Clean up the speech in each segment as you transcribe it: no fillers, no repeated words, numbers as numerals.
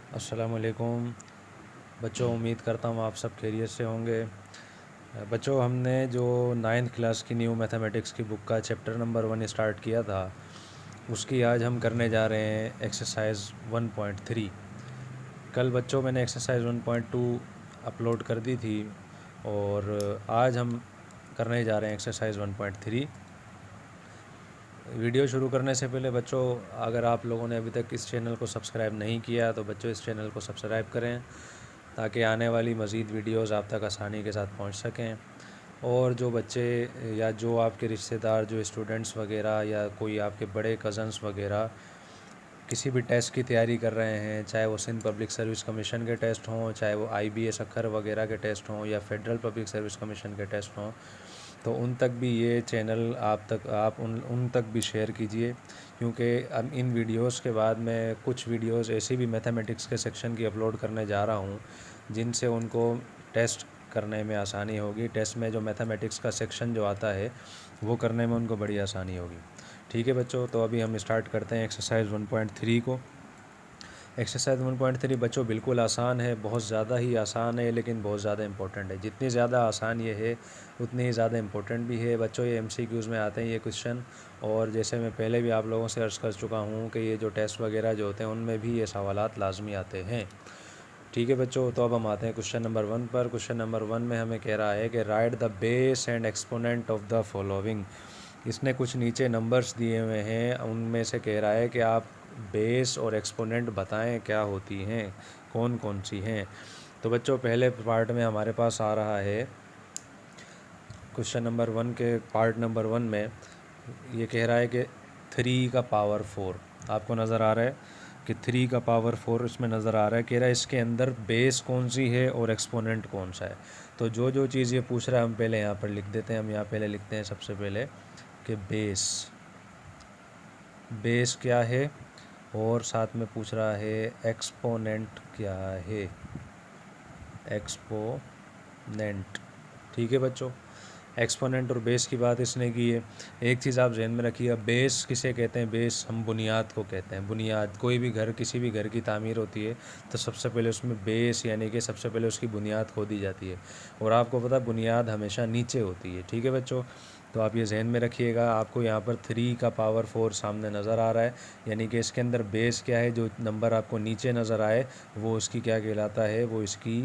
अस्सलाम वालेकुम बच्चों, उम्मीद करता हूँ आप सब खैरियत से होंगे। बच्चों, हमने जो 9th क्लास की न्यू मैथमेटिक्स की बुक का चैप्टर नंबर 1 स्टार्ट किया था, उसकी आज हम करने जा रहे हैं एक्सरसाइज 1.3। कल बच्चों मैंने एक्सरसाइज 1.2 अपलोड कर दी थी और आज हम करने जा रहे हैं एक्सरसाइज 1.3। वीडियो शुरू करने से पहले बच्चों, अगर आप लोगों ने अभी तक इस चैनल को सब्सक्राइब नहीं किया तो बच्चों इस चैनल को सब्सक्राइब करें ताकि आने वाली मज़ीद वीडियोज़ आप तक आसानी के साथ पहुंच सकें। और जो बच्चे या जो आपके रिश्तेदार, जो स्टूडेंट्स वगैरह या कोई आपके बड़े कज़न्स वगैरह किसी भी टेस्ट की तैयारी कर रहे हैं, चाहे वो सिंध पब्लिक सर्विस कमीशन के टेस्ट हों, चाहे वो IBS अखर वगैरह के टेस्ट हों या फेडरल पब्लिक सर्विस कमीशन के टेस्ट हों, तो उन तक भी ये चैनल आप उन तक भी शेयर कीजिए। क्योंकि अब इन वीडियोस के बाद मैं कुछ वीडियोस ऐसी भी मैथमेटिक्स के सेक्शन की अपलोड करने जा रहा हूँ जिनसे उनको टेस्ट करने में आसानी होगी। टेस्ट में जो मैथमेटिक्स का सेक्शन जो आता है वो करने में उनको बड़ी आसानी होगी। ठीक है बच्चों, तो अभी हम स्टार्ट करते हैं एक्सरसाइज 1.3 को। एक्सरसाइज 1.3 बच्चों बिल्कुल आसान है, बहुत ज़्यादा ही आसान है, लेकिन बहुत ज़्यादा इंपॉर्टेंट है। जितनी ज़्यादा आसान ये है उतनी ही ज़्यादा इंपॉर्टेंट भी है बच्चों। ये MCQs में आते हैं ये क्वेश्चन, और जैसे मैं पहले भी आप लोगों से अर्ज़ कर चुका हूँ कि ये जो टेस्ट वगैरह जो होते हैं उनमें भी ये सवालात लाजमी आते हैं। ठीक है बच्चों, तो अब हम आते हैं क्वेश्चन नंबर 1 पर। क्वेश्चन नंबर 1 में हमें कह रहा है कि right the base and exponent of the following. इसने कुछ नीचे नंबर्स दिए हुए हैं, उनमें से कह रहा है कि आप बेस और एक्सपोनेंट बताएं क्या होती हैं, कौन कौन सी हैं। तो बच्चों पहले पार्ट में हमारे पास आ रहा है क्वेश्चन नंबर 1 के पार्ट नंबर 1 में ये कह रहा है कि 3 का पावर 4 आपको नज़र आ रहा है कि 3 का पावर 4 इसमें नज़र आ रहा है। कह रहा है इसके अंदर बेस कौन सी है और एक्सपोनेंट कौन सा है। तो जो जो चीज़ ये पूछ रहा है हम पहले यहाँ पर लिख देते हैं। हम यहाँ पहले लिखते हैं सबसे पहले कि बेस क्या है, और साथ में पूछ रहा है एक्सपोनेंट क्या है, एक्सपोनेंट। ठीक है बच्चों, एक्सपोनेंट और बेस की बात इसने की है। एक चीज़ आप जहन में रखिएगा, बेस किसे कहते हैं? बेस हम बुनियाद को कहते हैं। बुनियाद, कोई भी घर, किसी भी घर की तामीर होती है तो सबसे पहले उसमें बेस यानी कि सबसे पहले उसकी बुनियाद खोदी जाती है, और आपको पता है बुनियाद हमेशा नीचे होती है। ठीक है बच्चों, तो आप ये जहन में रखिएगा। आपको यहाँ पर 3 का पावर 4 सामने नज़र आ रहा है, यानी कि इसके अंदर बेस क्या है, जो नंबर आपको नीचे नज़र आए वो उसकी क्या कहलाता है, वो इसकी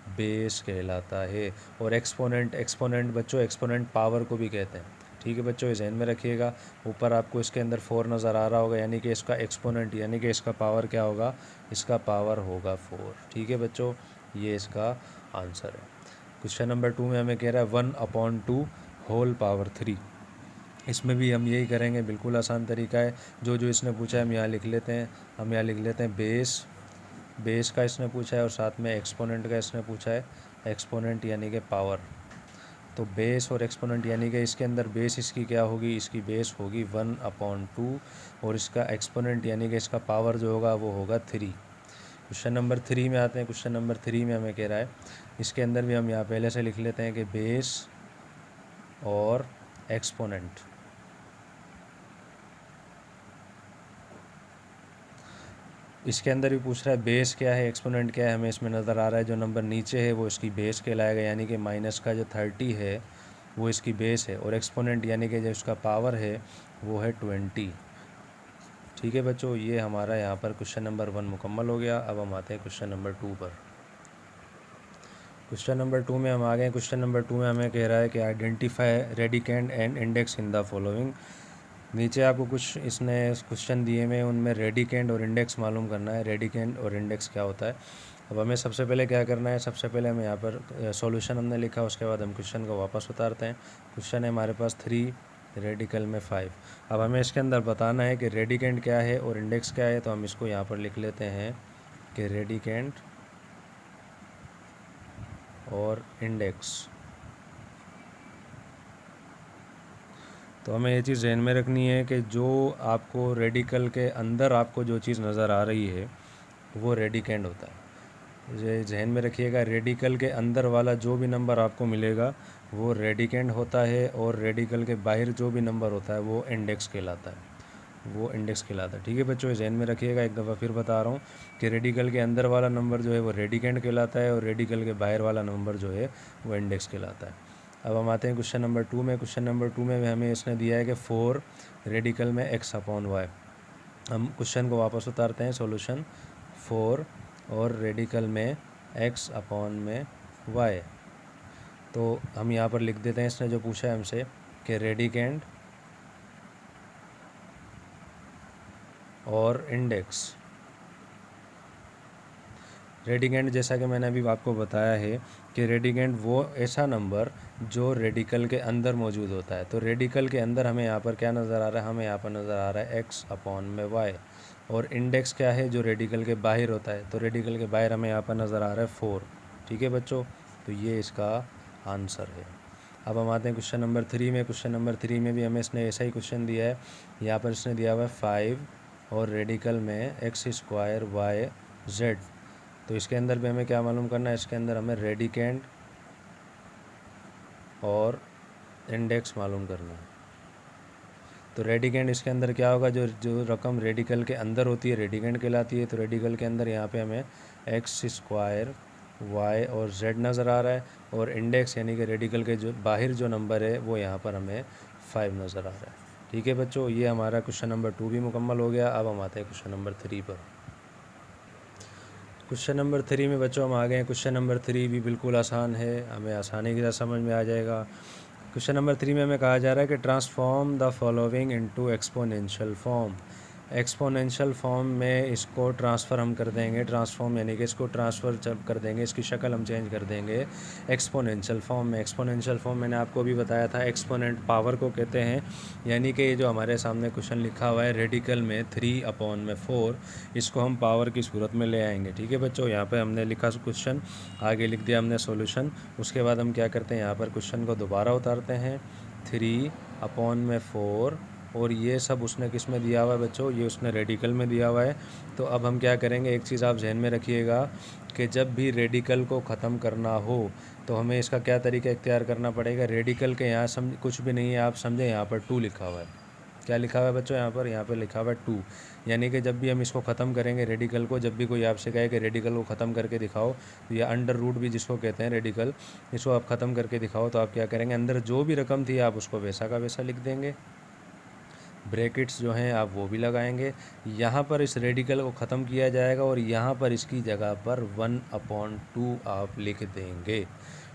बेस कहलाता है। और एक्सपोनेंट बच्चों, एक्सपोनेंट पावर को भी कहते हैं। ठीक है बच्चों, ये जहन में रखिएगा। ऊपर आपको इसके अंदर 4 नज़र आ रहा होगा, यानी कि इसका एक्सपोनेंट यानी कि इसका पावर क्या होगा, इसका पावर होगा 4। ठीक है बच्चों, ये इसका आंसर है। क्वेश्चन नंबर 2 में हमें कह रहा है 1/2 होल पावर 3। इसमें भी हम यही करेंगे, बिल्कुल आसान तरीका है। जो जो इसने पूछा है हम यहाँ लिख लेते हैं। हम यहाँ लिख लेते हैं बेस का इसने पूछा है, और साथ में एक्सपोनेंट का इसने पूछा है। एक्सपोनेंट यानी कि पावर, तो बेस और एक्सपोनेंट यानी कि इसके अंदर बेस इसकी क्या होगी, इसकी बेस होगी 1/2, और इसका एक्सपोनेंट यानी कि इसका पावर जो होगा वो होगा 3। क्वेश्चन नंबर 3 में आते हैं। क्वेश्चन नंबर 3 में हमें कह रहा है, इसके अंदर भी हम यहाँ पहले से लिख लेते हैं कि बेस और एक्सपोनेंट। इसके अंदर भी पूछ रहा है बेस क्या है, एक्सपोनेंट क्या है। हमें इसमें नज़र आ रहा है जो नंबर नीचे है वो इसकी बेस कहलाएगा, यानी कि माइनस का जो 30 है वो इसकी बेस है, और एक्सपोनेंट यानी कि जो इसका पावर है वो है 20। ठीक है बच्चों, ये हमारा यहाँ पर क्वेश्चन नंबर 1 मुकम्मल हो गया। अब हम आते हैं क्वेश्चन नंबर 2 पर। क्वेश्चन नंबर 2 में हम आ गए। क्वेश्चन नंबर 2 में हमें कह रहा है कि identify radicand and index in the following. नीचे आपको कुछ इसने क्वेश्चन दिए हुए, उनमें रेडिकेंड और इंडेक्स मालूम करना है। रेडिकेंड और इंडेक्स क्या होता है। अब हमें सबसे पहले क्या करना है, सबसे पहले हमें यहाँ पर सॉल्यूशन हमने लिखा, उसके बाद हम क्वेश्चन को वापस उतारते हैं। क्वेश्चन है हमारे पास 3, रेडिकल में 5। अब हमें इसके अंदर बताना है कि रेडिकेंड क्या है और इंडेक्स क्या है, तो हम इसको यहाँ पर लिख लेते हैं कि रेडिकेंड और इंडेक्स। तो हमें ये चीज़ ज़हन में रखनी है कि जो आपको रेडिकल के अंदर आपको जो चीज़ नज़र आ रही है वो रेडिकेंड होता है। ये ज़हन में रखिएगा, रेडिकल के अंदर वाला जो भी नंबर आपको मिलेगा वो रेडिकेंड होता है, और रेडिकल के बाहर जो भी नंबर होता है वो इंडेक्स कहलाता है। वो इंडेक्स कहलाता है। ठीक है बच्चों, जहन में रखिएगा। एक दफ़ा फिर बता रहा हूँ कि रेडिकल के अंदर वाला नंबर जो है वो रेडिकेंड कहलाता है और रेडिकल के बाहर वाला नंबर जो है वो इंडेक्स कहलाता है। अब हम आते हैं क्वेश्चन नंबर 2 में। क्वेश्चन नंबर 2 में हमें इसने दिया है कि 4 रेडिकल में x/y। हम क्वेश्चन को वापस उतारते हैं। सॉल्यूशन 4 और रेडिकल में x/y। तो हम यहाँ पर लिख देते हैं, इसने जो पूछा है हमसे कि रेडिकेंड और इंडेक्स। रेडिकेंड जैसा कि मैंने अभी आपको बताया है कि रेडिकेंड वो ऐसा नंबर जो रेडिकल के अंदर मौजूद होता है। तो रेडिकल के अंदर हमें यहाँ पर क्या नज़र आ रहा है, हमें यहाँ पर नज़र आ रहा है x/y। और इंडेक्स क्या है, जो रेडिकल के बाहर होता है। तो रेडिकल के बाहर हमें यहाँ पर नज़र आ रहा है 4। ठीक है बच्चों, तो ये इसका आंसर है। अब हम आते हैं क्वेश्चन नंबर 3 में। क्वेश्चन नंबर 3 में भी हमें इसने ऐसा ही क्वेश्चन दिया है। यहाँ पर इसने दिया हुआ है 5 और रेडिकल में x² y z। तो इसके अंदर भी हमें क्या मालूम करना है, इसके अंदर हमें रेडिकेंड और इंडेक्स मालूम करना है। तो रेडिकेंड इसके अंदर क्या होगा, जो जो रकम रेडिकल के अंदर होती है रेडिकेंड कहलाती है। तो रेडिकल के अंदर यहाँ पे हमें x² y और z नज़र आ रहा है और इंडेक्स यानी कि रेडिकल के जो बाहर जो नंबर है वो यहाँ पर हमें 5 नज़र आ रहा है। ठीक है बच्चों, ये हमारा क्वेश्चन नंबर 2 भी मुकम्मल हो गया। अब हम आते हैं क्वेश्चन नंबर 3 पर। क्वेश्चन नंबर 3 में बच्चों हम आ गए हैं। क्वेश्चन नंबर 3 भी बिल्कुल आसान है, हमें आसानी के साथ समझ में आ जाएगा। क्वेश्चन नंबर 3 में हमें कहा जा रहा है कि transform the following into exponential form. Exponential form में इसको ट्रांसफ़र हम कर देंगे। ट्रांसफॉर्म यानी कि इसको ट्रांसफ़र कर देंगे, इसकी शक्ल हम चेंज कर देंगे एक्सपोनेंशियल फॉर्म में। एक्सपोनेंशियल फॉर्म मैंने आपको भी बताया था, एक्सपोनेंट पावर को कहते हैं। यानी कि ये जो हमारे सामने क्वेश्चन लिखा हुआ है रेडिकल में 3/4, इसको हम पावर की सूरत में ले आएंगे। ठीक है बच्चों, यहाँ पे हमने लिखा क्वेश्चन, आगे लिख दिया हमने सॉल्यूशन। उसके बाद हम क्या करते हैं, यहाँ पर क्वेश्चन को दोबारा उतारते हैं। 3/4 और ये सब उसने किस में दिया हुआ है बच्चों, ये उसने रेडिकल में दिया हुआ है। तो अब हम क्या करेंगे, एक चीज़ आप जहन में रखिएगा कि जब भी रेडिकल को ख़त्म करना हो तो हमें इसका क्या तरीका इख्तियार करना पड़ेगा। रेडिकल के यहाँ कुछ भी नहीं है, आप समझें, यहाँ पर 2 लिखा हुआ है। क्या लिखा हुआ है बच्चों, यहाँ पर लिखा हुआ है 2। यानी कि जब भी हम इसको ख़त्म करेंगे रेडिकल को, जब भी कोई आपसे कहे कि रेडिकल को ख़त्म करके दिखाओ, या अंडर रूट भी जिसको कहते हैं रेडिकल, इसको आप ख़त्म करके दिखाओ, तो आप क्या करेंगे, अंदर जो भी रकम थी आप उसको वैसा का वैसा लिख देंगे। ब्रैकेट्स जो हैं आप वो भी लगाएंगे। यहाँ पर इस रेडिकल को ख़त्म किया जाएगा और यहाँ पर इसकी जगह पर 1/2 आप लिख देंगे।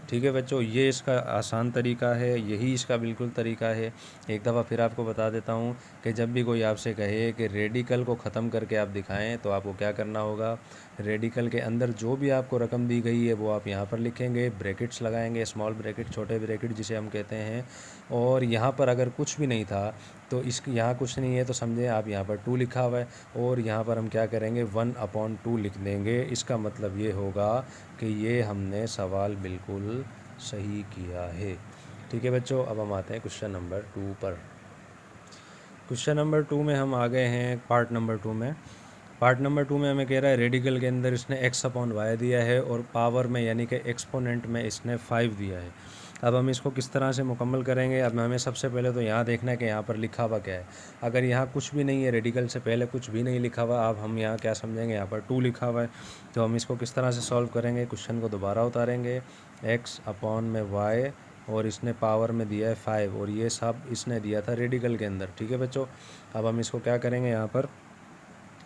ठीक है बच्चों, ये इसका आसान तरीका है, यही इसका बिल्कुल तरीका है। एक दफ़ा फिर आपको बता देता हूँ कि जब भी कोई आपसे कहे कि रेडिकल को ख़त्म करके आप दिखाएं, तो आपको क्या करना होगा, रेडिकल के अंदर जो भी आपको रकम दी गई है वो आप यहाँ पर लिखेंगे, ब्रैकेट्स लगाएंगे, स्मॉल ब्रैकेट, छोटे ब्रैकेट जिसे हम कहते हैं। और यहाँ पर अगर कुछ भी नहीं था तो इसकी यहाँ कुछ नहीं है तो समझें आप यहाँ पर 2 लिखा हुआ है और यहाँ पर हम क्या करेंगे 1/2 लिख देंगे। इसका मतलब ये होगा कि ये हमने सवाल बिल्कुल सही किया है। ठीक है बच्चों, अब हम आते हैं क्वेश्चन नंबर 2 पर। क्वेश्चन नंबर 2 में हम आ गए हैं पार्ट नंबर 2 में। पार्ट नंबर 2 में हमें कह रहा है रेडिकल के अंदर इसने x/y दिया है और पावर में यानी कि एक्सपोनेंट में इसने 5 दिया है। अब हम इसको किस तरह से मुकम्मल करेंगे। अब हमें सबसे पहले तो यहाँ देखना है कि यहाँ पर लिखा हुआ क्या है। अगर यहाँ कुछ भी नहीं है, रेडिकल से पहले कुछ भी नहीं लिखा हुआ, अब हम यहाँ क्या समझेंगे, यहाँ पर 2 लिखा हुआ है। तो हम इसको किस तरह से सॉल्व करेंगे, क्वेश्चन को दोबारा उतारेंगे। x/y और इसने पावर में दिया है 5 और ये सब इसने दिया था रेडिकल के अंदर। ठीक है बच्चों, अब हम इसको क्या करेंगे, यहाँ पर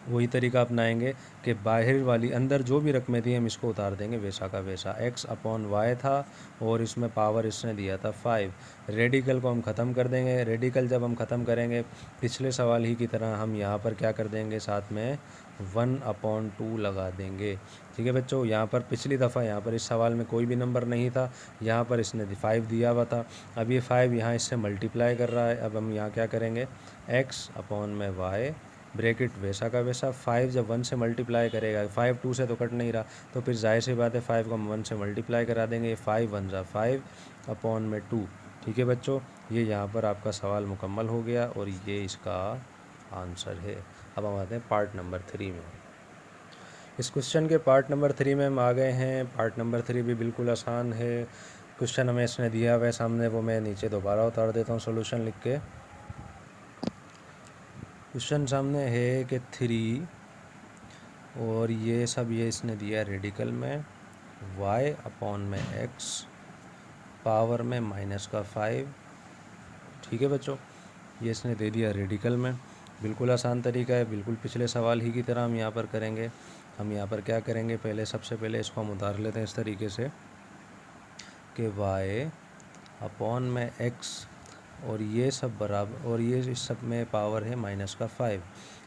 वही तरीका अपनाएंगे कि बाहर वाली अंदर जो भी रकमें थी हम इसको उतार देंगे वैसा का वैसा। x/y था और इसमें पावर इसने दिया था 5। रेडिकल को हम ख़त्म कर देंगे। रेडिकल जब हम ख़त्म करेंगे पिछले सवाल ही की तरह हम यहाँ पर क्या कर देंगे, साथ में 1/2 लगा देंगे। ठीक है बच्चों, यहाँ पर पिछली दफ़ा यहाँ पर इस सवाल में कोई भी नंबर नहीं था, यहाँ पर इसने 5 दिया हुआ था। अब ये 5 यहाँ इससे मल्टीप्लाई कर रहा है। अब हम यहाँ क्या करेंगे, x/y ब्रैकेट वैसा का वैसा। 5 जब 1 से मल्टीप्लाई करेगा, 5 2 से तो कट नहीं रहा, तो फिर जाहिर सी बात है 5 को हम 1 से मल्टीप्लाई करा देंगे। 5 1 जा 5/2। ठीक है बच्चों, ये यहाँ पर आपका सवाल मुकम्मल हो गया और ये इसका आंसर है। अब हम आते हैं पार्ट नंबर 3 में। इस क्वेश्चन के पार्ट नंबर 3 में हम आ गए हैं। पार्ट नंबर 3 भी बिल्कुल आसान है। क्वेश्चन हमें इसने दिया हुआ है सामने, वो मैं नीचे दोबारा उतार देता हूँ सॉल्यूशन लिख के। क्वेश्चन सामने है कि 3 और ये सब ये इसने दिया रेडिकल में y अपॉन में x पावर में -5। ठीक है बच्चों, ये इसने दे दिया रेडिकल में। बिल्कुल आसान तरीका है, बिल्कुल पिछले सवाल ही की तरह हम यहाँ पर करेंगे। हम यहाँ पर क्या करेंगे, सबसे पहले इसको हम उतार लेते हैं इस तरीके से कि y अपॉन में x और ये सब बराबर, और ये इस सब में पावर है -5।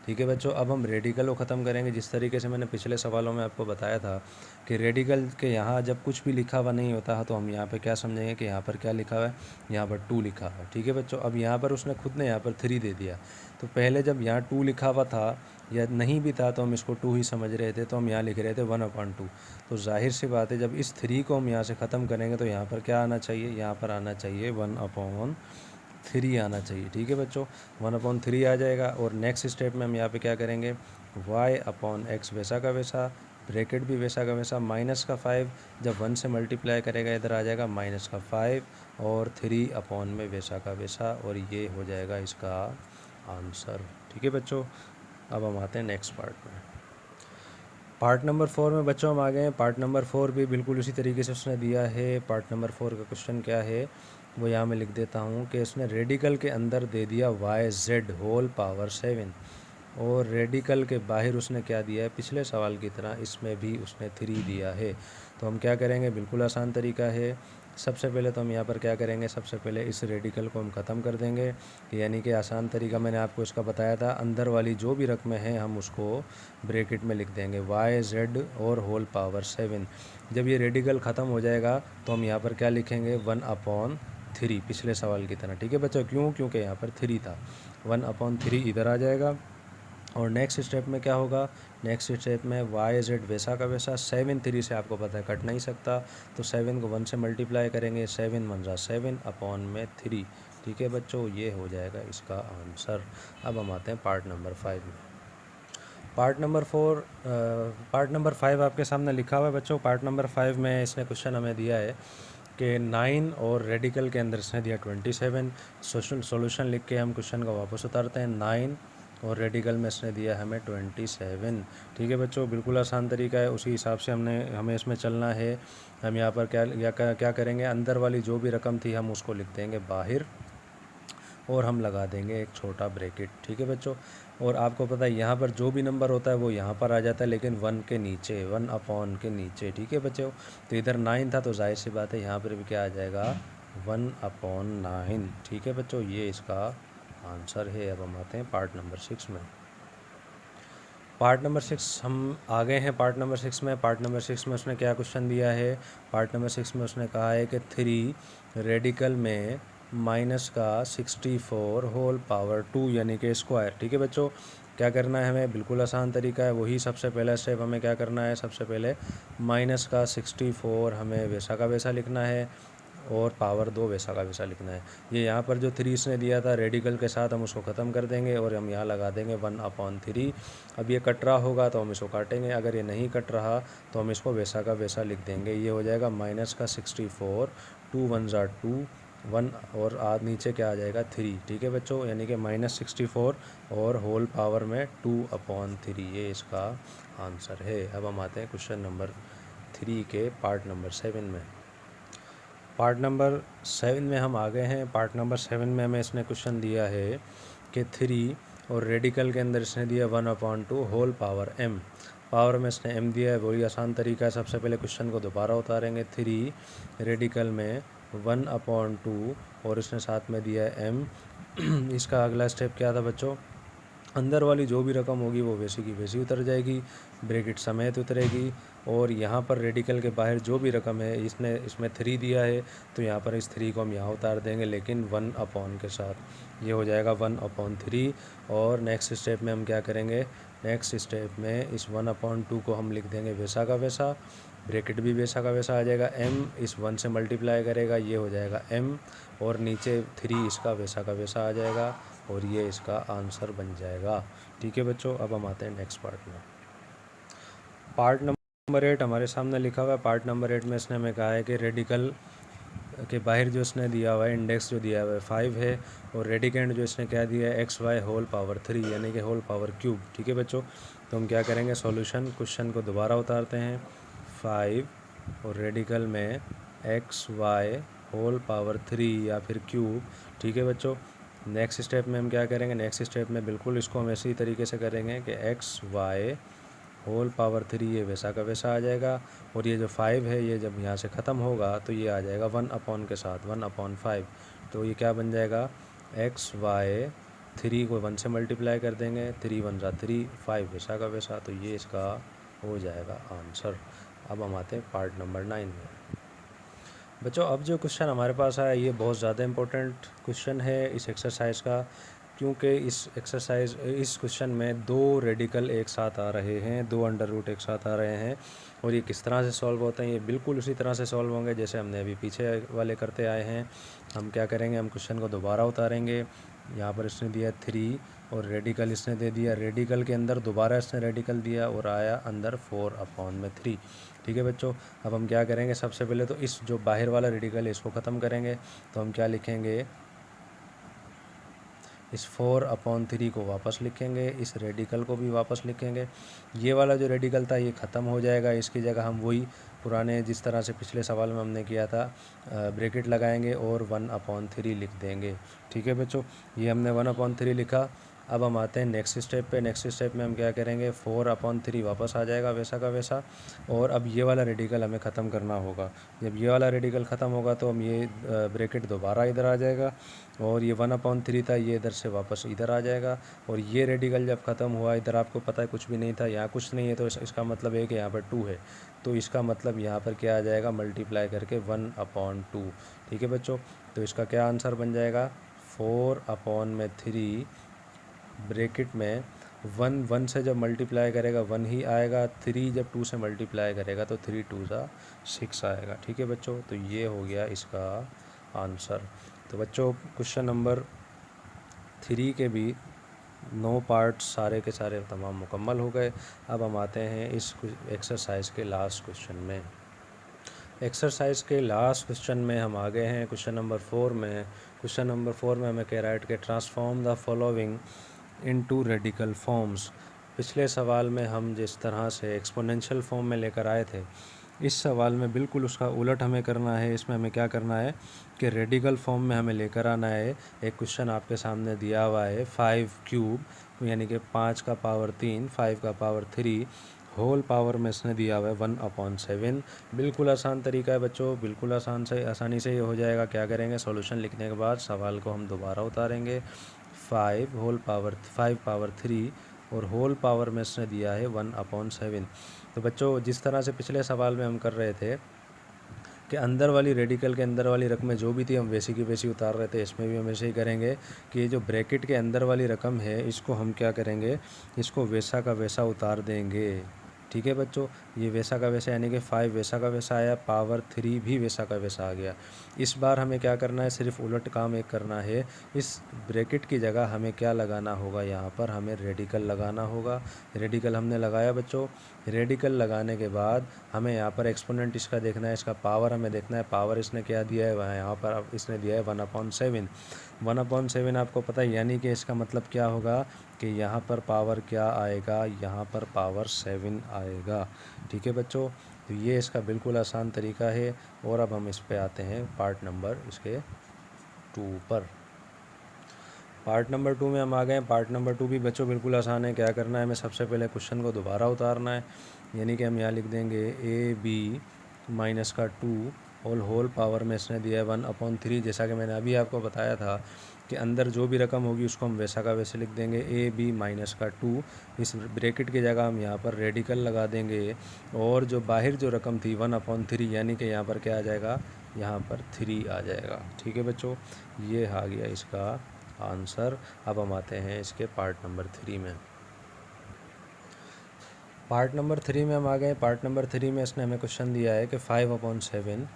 ठीक है बच्चों, अब हम रेडिकल को ख़त्म करेंगे जिस तरीके से मैंने पिछले सवालों में आपको बताया था कि रेडिकल के यहाँ जब कुछ भी लिखा हुआ नहीं होता है तो हम यहाँ पे क्या समझेंगे कि यहाँ पर क्या लिखा हुआ है, यहाँ पर 2 लिखा हुआ है। ठीक है बच्चों, अब यहाँ पर उसने खुद ने यहाँ पर 3 दे दिया, तो पहले जब यहाँ 2 लिखा हुआ था या नहीं भी था तो हम इसको 2 ही समझ रहे थे, तो हम यहाँ लिख रहे थे 1/2। तो जाहिर सी बात है जब इस 3 को हम यहाँ से ख़त्म करेंगे तो यहाँ पर क्या आना चाहिए, यहाँ पर आना चाहिए 1/3 आना चाहिए। ठीक है बच्चों, 1/3 आ जाएगा। और नेक्स्ट स्टेप में हम यहाँ पे क्या करेंगे, y अपॉन x वैसा का वैसा, ब्रैकेट भी वैसा का वैसा, -5 जब 1 से मल्टीप्लाई करेगा इधर आ जाएगा -5 और 3 अपॉन में वैसा का वैसा, और ये हो जाएगा इसका आंसर। ठीक है बच्चों, अब हम आते हैं नेक्स्ट पार्ट में। पार्ट नंबर 4 में बच्चों हम आ गए हैं। पार्ट नंबर 4 भी बिल्कुल उसी तरीके से उसने दिया है। पार्ट नंबर 4 का क्वेश्चन क्या है वो यहाँ मैं लिख देता हूँ कि उसने रेडिकल के अंदर दे दिया yz होल पावर 7 और रेडिकल के बाहर उसने क्या दिया है, पिछले सवाल की तरह इसमें भी उसने 3 दिया है। तो हम क्या करेंगे, बिल्कुल आसान तरीका है। सबसे पहले तो हम यहाँ पर क्या करेंगे, सबसे पहले इस रेडिकल को हम ख़त्म कर देंगे, यानी कि आसान तरीका मैंने आपको इसका बताया था, अंदर वाली जो भी रकमें हैं हम उसको ब्रैकेट में लिख देंगे yz और होल पावर 7। जब ये रेडिकल ख़त्म हो जाएगा तो हम यहाँ पर क्या लिखेंगे, 1/3 पिछले सवाल की तरह। ठीक है बच्चों, क्यों, क्योंकि यहाँ पर 3 था, 1/3 इधर आ जाएगा। और नेक्स्ट स्टेप में क्या होगा, नेक्स्ट स्टेप में yz वैसा का वैसा, 7 3 से आपको पता है कट नहीं सकता, तो 7 को 1 से मल्टीप्लाई करेंगे, 7 × 7 अपॉन में 3। ठीक है बच्चों, ये हो जाएगा इसका आंसर। अब हम आते हैं पार्ट नंबर 5 में। पार्ट नंबर 5 आपके सामने लिखा हुआ है बच्चों। पार्ट नंबर 5 में इसने क्वेश्चन हमें दिया है कि 9 और रेडिकल के अंदर इसने दिया 27। सॉल्यूशन लिख के हम क्वेश्चन को वापस उतारते हैं। 9 और रेडिकल में इसने दिया हमें 27। ठीक है बच्चों, बिल्कुल आसान तरीका है, उसी हिसाब से हमें इसमें चलना है। हम यहाँ पर क्या करेंगे, अंदर वाली जो भी रकम थी हम उसको लिख देंगे बाहर और हम लगा देंगे एक छोटा ब्रैकेट। ठीक है बच्चों, और आपको पता है यहाँ पर जो भी नंबर होता है वो यहाँ पर आ जाता है, लेकिन 1 के नीचे, 1 के नीचे। ठीक है बच्चों, तो इधर 9 था तो जाहिर सी बात है यहाँ पर भी क्या आ जाएगा, 1/9। ठीक है बच्चों, ये इसका आंसर है। अब हम आते हैं पार्ट नंबर 6 में। पार्ट नंबर 6 हम आ गए हैं। पार्ट नंबर 6 में, पार्ट नंबर 6 में उसने क्या क्वेश्चन दिया है, पार्ट नंबर 6 में उसने कहा है कि 3 रेडिकल में -64 होल पावर 2 यानी कि स्क्वायर। ठीक है बच्चों, क्या करना है हमें, बिल्कुल आसान तरीका है, वही सबसे पहला स्टेप हमें क्या करना है, सबसे पहले -64 हमें वैसा का वैसा लिखना है और पावर 2 वैसा का वैसा लिखना है। ये यहाँ पर जो 3 इसने दिया था रेडिकल के साथ हम उसको ख़त्म कर देंगे और हम यहाँ लगा देंगे 1/3। अब ये कट रहा होगा तो हम इसको काटेंगे, अगर ये नहीं कट रहा तो हम इसको वैसा का वैसा लिख देंगे। ये हो जाएगा -64, 2 1 2, 1 और नीचे क्या आ जाएगा 3। ठीक है बच्चों, यानी कि -64 और होल पावर में 2/3, ये इसका आंसर है। अब हम आते हैं क्वेश्चन नंबर 3 के पार्ट नंबर 7 में। पार्ट नंबर 7 में हम आ गए हैं। पार्ट नंबर 7 में हमें इसने क्वेश्चन दिया है कि 3 और रेडिकल के अंदर इसने दिया 1/2 होल पावर m। पावर में इसने m दिया है, वही आसान तरीका है। सबसे पहले क्वेश्चन को दोबारा उतारेंगे, 3 रेडिकल में 1/2 और इसने साथ में दिया है m। इसका अगला स्टेप क्या था बच्चों, अंदर वाली जो भी रकम होगी वो वैसी की वैसी उतर जाएगी, ब्रैकेट समेत उतरेगी। और यहाँ पर रेडिकल के बाहर जो भी रकम है इसमें 3 दिया है तो यहाँ पर इस 3 को हम यहाँ उतार देंगे, लेकिन 1 के साथ। ये हो जाएगा 1/3। और नेक्स्ट स्टेप में हम क्या करेंगे, नेक्स्ट स्टेप में इस 1/2 को हम लिख देंगे वैसा का वैसा, ब्रैकेट भी वैसा का वैसा आ जाएगा, m इस 1 से मल्टीप्लाई करेगा, ये हो जाएगा m और नीचे 3 इसका वैसा का वैसा आ जाएगा और ये इसका आंसर बन जाएगा। ठीक है बच्चों, अब हम आते हैं नेक्स्ट पार्ट में। पार्ट नंबर 8 हमारे सामने लिखा हुआ है। पार्ट नंबर 8 में इसने हमें कहा है कि रेडिकल के बाहर जो इसने दिया हुआ है इंडेक्स जो दिया हुआ है 5 है, और रेडिकेंड जो इसने क्या दिया है XY होल पावर 3 यानी कि होल पावर क्यूब। ठीक है बच्चों, तो हम क्या करेंगे, सॉल्यूशन क्वेश्चन को दोबारा उतारते हैं। 5 और रेडिकल में XY होल पावर 3 या फिर क्यूब। ठीक है बच्चों, नेक्स्ट स्टेप में हम क्या करेंगे, नेक्स्ट स्टेप में बिल्कुल इसको हम इसी तरीके से करेंगे कि XY होल पावर 3 ये वैसा का वैसा आ जाएगा, और ये जो 5 है ये जब यहाँ से ख़त्म होगा तो ये आ जाएगा 1 अपॉन के साथ 1/5। तो ये क्या बन जाएगा, XY 3 को 1 से मल्टीप्लाई कर देंगे, 3 1 जा 3, 5 वैसा का वैसा, तो ये इसका हो जाएगा आंसर। अब हम आते हैं पार्ट नंबर 9 में। बच्चों अब जो क्वेश्चन हमारे पास आया ये बहुत ज़्यादा इम्पोर्टेंट क्वेश्चन है इस एक्सरसाइज का, क्योंकि इस क्वेश्चन में 2 रेडिकल एक साथ आ रहे हैं, 2 अंडर रूट एक साथ आ रहे हैं, और ये किस तरह से सॉल्व होते हैं, ये बिल्कुल उसी तरह से सॉल्व होंगे जैसे हमने अभी पीछे वाले करते आए हैं। हम क्या करेंगे, हम क्वेश्चन को दोबारा उतारेंगे। यहाँ पर इसने दिया 3 और रेडिकल इसने दे दिया, रेडिकल के अंदर दोबारा इसने रेडिकल दिया और आया अंदर 4/3। ठीक है बच्चों, अब हम क्या करेंगे, सबसे पहले तो इस जो बाहर वाला रेडिकल है इसको ख़त्म करेंगे। तो हम क्या लिखेंगे, इस 4/3 को वापस लिखेंगे, इस रेडिकल को भी वापस लिखेंगे। ये वाला जो रेडिकल था ये ख़त्म हो जाएगा, इसकी जगह हम वही पुराने जिस तरह से पिछले सवाल में हमने किया था ब्रैकेट लगाएंगे और 1/3 लिख देंगे। ठीक है बच्चों, ये हमने 1/3 लिखा। अब हम आते हैं नेक्स्ट स्टेप पे। नेक्स्ट स्टेप में हम क्या करेंगे, 4/3 वापस आ जाएगा वैसा का वैसा, और अब ये वाला रेडिकल हमें ख़त्म करना होगा। जब ये वाला रेडिकल ख़त्म होगा तो हम ये ब्रैकेट दोबारा इधर आ जाएगा, और ये 1/3 था ये इधर से वापस इधर आ जाएगा, और ये रेडिकल जब ख़त्म हुआ इधर आपको पता है कुछ भी नहीं था, यहाँ कुछ नहीं है, तो इसका मतलब है कि यहाँ पर 2 है, तो इसका मतलब यहाँ पर क्या आ जाएगा, मल्टीप्लाई करके 1/2। ठीक है बच्चों, तो इसका क्या आंसर बन जाएगा, 4/3 ब्रैकेट में 1 से जब मल्टीप्लाई करेगा 1 ही आएगा, 3 जब 2 से मल्टीप्लाई करेगा तो 3 2 जा 6 आएगा। ठीक है बच्चों, तो ये हो गया इसका आंसर। तो बच्चों क्वेश्चन नंबर 3 के भी 9 पार्ट सारे के सारे तमाम मुकम्मल हो गए। अब हम आते हैं इस एक्सरसाइज के लास्ट क्वेश्चन में। एक्सरसाइज के लास्ट क्वेश्चन में हम आ गए हैं क्वेश्चन नंबर 4 में। क्वेश्चन नंबर 4 में हमें कह रहा है कि transform the following into radical forms. पिछले सवाल में हम जिस तरह से एक्सपोनेंशियल फॉर्म में लेकर आए थे, इस सवाल में बिल्कुल उसका उलट हमें करना है। इसमें हमें क्या करना है कि रेडिकल फॉर्म में हमें लेकर आना है। एक क्वेश्चन आपके सामने दिया हुआ है 5 क्यूब यानी कि 5 का पावर 3, 5 का पावर 3 होल पावर में इसने दिया हुआ है 1/7। बिल्कुल आसान तरीका है बच्चों, बिल्कुल आसानी से ये हो जाएगा। क्या करेंगे, सॉल्यूशन लिखने के बाद सवाल को हम दोबारा उतारेंगे। 5 पावर 3 और होल पावर में इसने दिया है 1/7। तो बच्चों जिस तरह से पिछले सवाल में हम कर रहे थे कि अंदर वाली रेडिकल के अंदर वाली रकमें जो भी थी हम वैसी की वैसी उतार रहे थे, इसमें भी हम ऐसे ही करेंगे कि ये जो ब्रैकेट के अंदर वाली रकम है इसको हम क्या करेंगे, इसको वैसा का वैसा उतार देंगे। ठीक है बच्चों, ये वैसा का वैसा यानी कि 5 वैसा का वैसा आया, पावर 3 भी वैसा का वैसा आ गया। इस बार हमें क्या करना है, सिर्फ उलट काम एक करना है। इस ब्रैकेट की जगह हमें क्या लगाना होगा, यहाँ पर हमें रेडिकल लगाना होगा। रेडिकल हमने लगाया बच्चों। रेडिकल लगाने के बाद हमें यहाँ पर एक्सपोनेंट इसका देखना है, इसका पावर हमें देखना है। पावर इसने क्या दिया है, वहाँ यहाँ पर इसने दिया है 1/7। 1/7 आपको पता है, यानी कि इसका मतलब क्या होगा कि यहाँ पर पावर क्या आएगा, यहाँ पर पावर 7 आएगा। ठीक है बच्चों, तो ये इसका बिल्कुल आसान तरीका है। और अब हम इस पे आते हैं पार्ट नंबर इसके 2 पर। पार्ट नंबर 2 में हम आ गए। पार्ट नंबर 2 भी बच्चों बिल्कुल आसान है। क्या करना है, हमें सबसे पहले क्वेश्चन को दोबारा उतारना है, यानी कि हम यहाँ लिख देंगे AB माइनस का 2 और होल पावर में इसने दिया है 1/3। जैसा कि मैंने अभी आपको बताया था कि अंदर जो भी रकम होगी उसको हम वैसा का वैसे लिख देंगे। AB माइनस का 2, इस ब्रैकेट की जगह हम यहाँ पर रेडिकल लगा देंगे, और जो बाहर जो रकम थी 1/3 यानी कि यहाँ पर क्या आ जाएगा, यहाँ पर 3 आ जाएगा। ठीक है बच्चों, ये आ गया इसका आंसर। अब हम आते हैं इसके पार्ट नंबर 3 में। पार्ट नंबर 3 में हम आ गए। पार्ट नंबर 3 में इसने हमें क्वेश्चन दिया है कि 5/7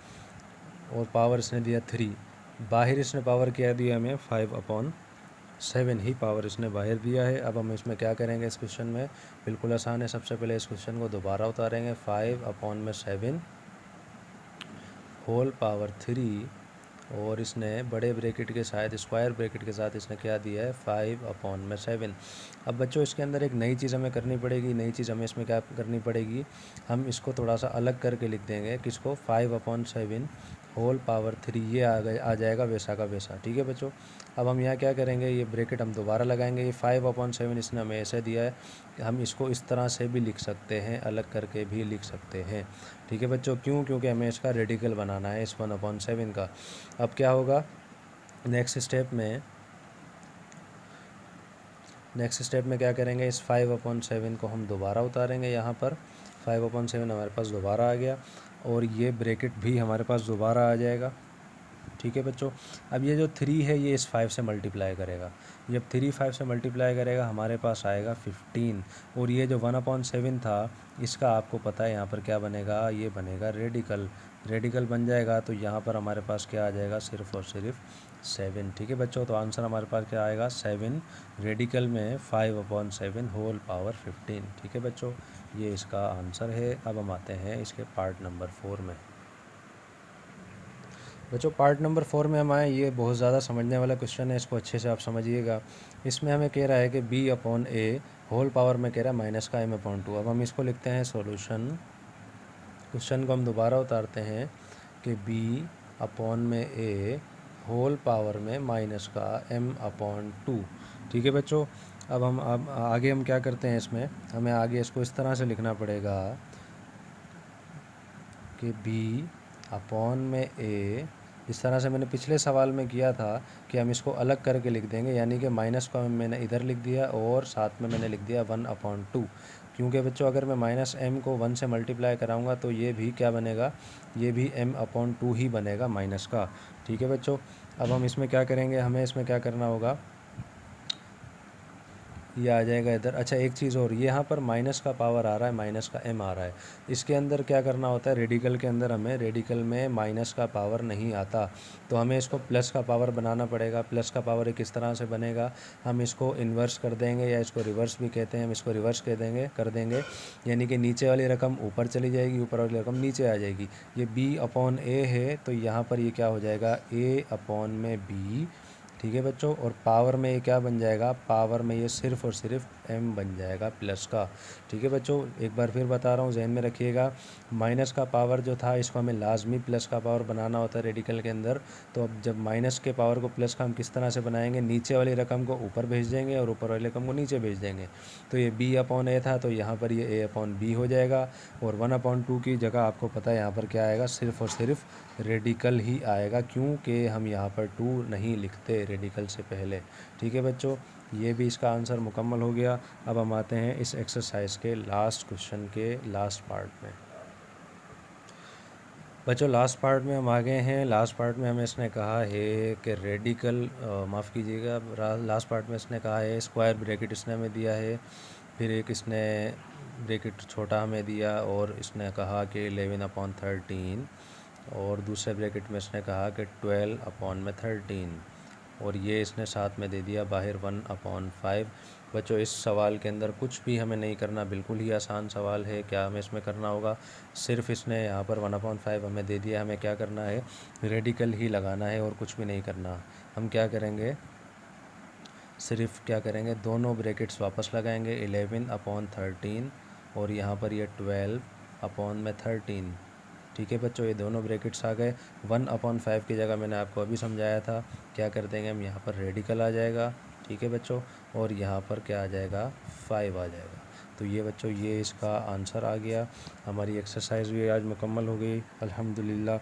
और पावर इसने दिया 3। बाहर इसने पावर क्या दिया हमें, 5/7 ही पावर इसने बाहर दिया है। अब हम इसमें क्या करेंगे, इस क्वेश्चन में बिल्कुल आसान है। सबसे पहले इस क्वेश्चन को दोबारा उतारेंगे। 5/7 होल पावर 3 और इसने बड़े ब्रैकेट के साथ स्क्वायर ब्रैकेट के साथ इसने क्या दिया है 5/7। अब बच्चों इसके अंदर एक नई चीज़ हमें करनी पड़ेगी। नई चीज़ हमें इसमें क्या करनी पड़ेगी, हम इसको थोड़ा सा अलग करके लिख देंगे। किसको, 5/7 होल पावर 3, ये आ जाएगा वैसा का वैसा। ठीक है बच्चों, अब हम यहाँ क्या करेंगे, ये ब्रैकेट हम दोबारा लगाएंगे। ये 5/7 इसने हमें ऐसे दिया है, हम इसको इस तरह से भी लिख सकते हैं, अलग करके भी लिख सकते हैं। ठीक है बच्चों, क्यों, क्योंकि हमें इसका रेडिकल बनाना है इस 1/7 का। अब क्या होगा, नेक्स्ट स्टेप में क्या करेंगे, इस 5/7 को हम दोबारा उतारेंगे यहाँ पर। 5/7 हमारे पास दोबारा आ गया और ये ब्रैकेट भी हमारे पास दोबारा आ जाएगा। ठीक है बच्चों, अब ये जो 3 है ये इस 5 से मल्टीप्लाई करेगा। जब 3 5 से मल्टीप्लाई करेगा हमारे पास आएगा 15। और ये जो 1/7 था इसका आपको पता है यहाँ पर क्या बनेगा, ये बनेगा रेडिकल बन जाएगा। तो यहाँ पर हमारे पास क्या आ जाएगा, सिर्फ और सिर्फ 7। ठीक है बच्चों, तो आंसर हमारे पास क्या आएगा, 7 रेडिकल में 5/7 होल पावर 15। ठीक है बच्चों, ये इसका आंसर है। अब हम आते हैं इसके पार्ट नंबर 4 में। बच्चों पार्ट नंबर 4 में हम आए, ये बहुत ज़्यादा समझने वाला क्वेश्चन है, इसको अच्छे से आप समझिएगा। इसमें हमें कह रहा है कि b/a होल पावर में कह रहा है -m/2। अब हम इसको लिखते हैं सॉल्यूशन। क्वेश्चन को हम दोबारा उतारते हैं कि b/a होल पावर में -m/2। ठीक है बच्चों, अब आगे हम क्या करते हैं, इसमें हमें आगे इसको इस तरह से लिखना पड़ेगा कि b/a, इस तरह से मैंने पिछले सवाल में किया था कि हम इसको अलग करके लिख देंगे, यानी कि माइनस को मैंने इधर लिख दिया और साथ में मैंने लिख दिया 1/2। क्योंकि बच्चों अगर मैं -m को 1 से मल्टीप्लाई कराऊंगा तो ये भी क्या बनेगा, ये भी m/2 ही बनेगा माइनस का। ठीक है बच्चों, अब हम इसमें क्या करेंगे, हमें इसमें क्या करना होगा, ये आ जाएगा इधर। अच्छा एक चीज़ और, ये यहाँ पर माइनस का पावर आ रहा है, माइनस का m आ रहा है। इसके अंदर क्या करना होता है, रेडिकल के अंदर हमें, रेडिकल में माइनस का पावर नहीं आता, तो हमें इसको प्लस का पावर बनाना पड़ेगा। प्लस का पावर किस तरह से बनेगा, हम इसको इन्वर्स कर देंगे या इसको रिवर्स भी कहते हैं, हम इसको रिवर्स कर देंगे। यानी कि नीचे वाली रकम ऊपर चली जाएगी, ऊपर वाली रकम नीचे आ जाएगी। ये b/a है तो यहाँ पर ये क्या हो जाएगा, a/b। ठीक है बच्चों, और पावर में ये क्या बन जाएगा, पावर में ये सिर्फ और सिर्फ m बन जाएगा प्लस का। ठीक है बच्चों, एक बार फिर बता रहा हूँ, जहन में रखिएगा। माइनस का पावर जो था इसको हमें लाजमी प्लस का पावर बनाना होता है रेडिकल के अंदर। तो अब जब माइनस के पावर को प्लस का हम किस तरह से बनाएंगे, नीचे वाली रकम को ऊपर भेज देंगे और ऊपर वाली रकम को नीचे भेज देंगे। तो ये b/a था तो यहाँ पर ये a/b हो जाएगा। और 1/2 की जगह आपको पता है यहाँ पर क्या आएगा, सिर्फ और सिर्फ रेडिकल ही आएगा, क्योंकि हम यहाँ पर 2 नहीं लिखते रेडिकल से पहले। ठीक है बच्चों, ये भी इसका आंसर मुकम्मल हो गया। अब हम आते हैं इस एक्सरसाइज के लास्ट क्वेश्चन के लास्ट पार्ट में। बच्चों लास्ट पार्ट में हम आ गए हैं। लास्ट पार्ट में हमें इसने कहा है कि रेडिकल, माफ़ कीजिएगा, लास्ट पार्ट में इसने कहा है स्क्वायर ब्रैकेट इसने हमें दिया है, फिर एक इसने ब्रैकेट छोटा हमें दिया और इसने कहा कि 11/13, और दूसरे ब्रैकेट में इसने कहा कि 12/13, और ये इसने साथ में दे दिया बाहर 1/5। बच्चों इस सवाल के अंदर कुछ भी हमें नहीं करना, बिल्कुल ही आसान सवाल है। क्या हमें इसमें करना होगा, सिर्फ इसने यहाँ पर 1/5 हमें दे दिया, हमें क्या करना है, रेडिकल ही लगाना है और कुछ भी नहीं करना। हम क्या करेंगे, सिर्फ क्या करेंगे, दोनों ब्रैकेट्स वापस लगाएंगे, 11/13 और यहाँ पर ये 12/13। ठीक है बच्चों, ये दोनों ब्रैकेट्स आ गए। 1/5 की जगह मैंने आपको अभी समझाया था, क्या कर देंगे हम, यहाँ पर रेडिकल आ जाएगा। ठीक है बच्चों, और यहाँ पर क्या आ जाएगा, 5 आ जाएगा। तो ये बच्चों ये इसका आंसर आ गया। हमारी एक्सरसाइज भी आज मुकम्मल हो गई अल्हम्दुलिल्लाह।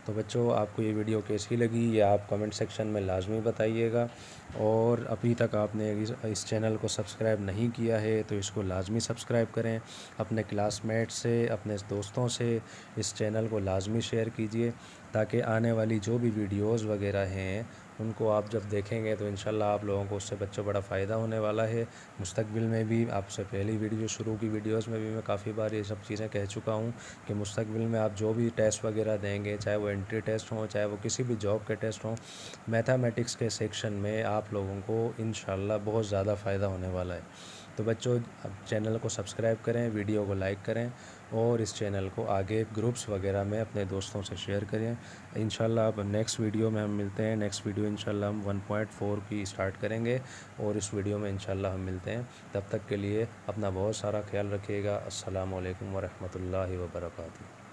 तो बच्चों आपको ये वीडियो कैसी लगी ये आप कमेंट सेक्शन में लाजमी बताइएगा। और अभी तक आपने इस चैनल को सब्सक्राइब नहीं किया है तो इसको लाजमी सब्सक्राइब करें। अपने क्लासमेट से, अपने दोस्तों से इस चैनल को लाजमी शेयर कीजिए, ताकि आने वाली जो भी वीडियोस वगैरह हैं उनको आप जब देखेंगे तो इंशाल्लाह आप लोगों को उससे बच्चों बड़ा फ़ायदा होने वाला है। मुस्तकबिल में भी, आपसे पहली वीडियो शुरू की वीडियोस में भी मैं काफ़ी बार ये सब चीज़ें कह चुका हूँ कि मुस्तकबिल में आप जो भी टेस्ट वगैरह देंगे, चाहे वो एंट्री टेस्ट हों, चाहे वो किसी भी जॉब के टेस्ट हों, मैथमेटिक्स के सेक्शन में आप लोगों को इंशाल्लाह बहुत ज़्यादा फ़ायदा होने वाला है। तो बच्चों अब चैनल को सब्सक्राइब करें, वीडियो को लाइक करें और इस चैनल को आगे ग्रुप्स वगैरह में अपने दोस्तों से शेयर करें। इंशाल्लाह अब नेक्स्ट वीडियो में हम मिलते हैं। नेक्स्ट वीडियो इंशाल्लाह हम 1.4 की स्टार्ट करेंगे और इस वीडियो में इंशाल्लाह हम मिलते हैं। तब तक के लिए अपना बहुत सारा ख्याल रखिएगा। अस्सलामु अलैकुम वरहमतुल्लाहि वबरकातुहू।